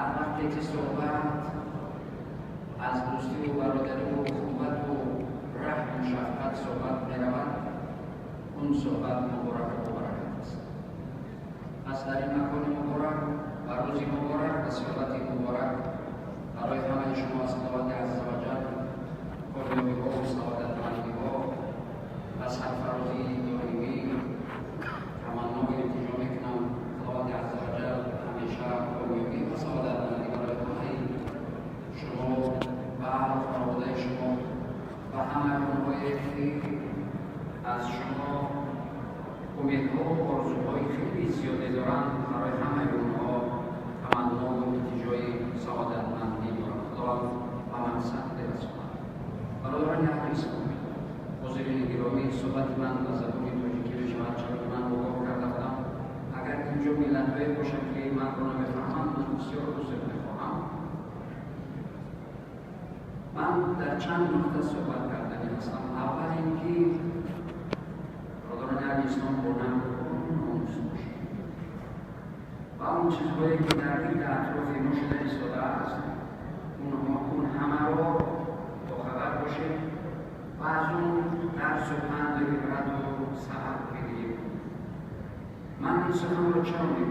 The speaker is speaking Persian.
هر وقتی که صحبت از دوستی و برادری و اخوت و رحم و شفقت صحبت می‌رود، اون صحبت مبارک و برکت است. پس در این مکان مبارک و روزی مبارک و صحبتی مبارک برای همه شما از خداوند عزوجل کامیابی‌ها و سعادتمندی‌ها و سرفرازی دائمی تمنای التجا می‌کنم. خداوند عزوجل همیشه کامیابی و سعادتمندی برای همه شما و خانواده شما و همه اونهایی که از شما امیدها و آرزوهای خیلی زیادی دارند، برای همه اونها تمنا و التجای سعادتمندی دارند. خداوند و مقصد برساند. برادران عزیز، حاضرین گرامی، صحبت من از زبان تاجیکی به شما چند من آگاه کرده بودم. اگر اینجا ملت‌هایی باشند که من رو نمی‌فهمند، من بسیار عذر می‌خواهم. من در چند نقطه صحبت کردنی هستم. اول اینکه برادران اسلام با ناموس باشید و اون چیزهایی که در این اطراف ما شده ایستاده است، اون همه را با خبر باشید و از اون درس و پند عبرت و سبق بگیرید. من این سخن را چرا میگم؟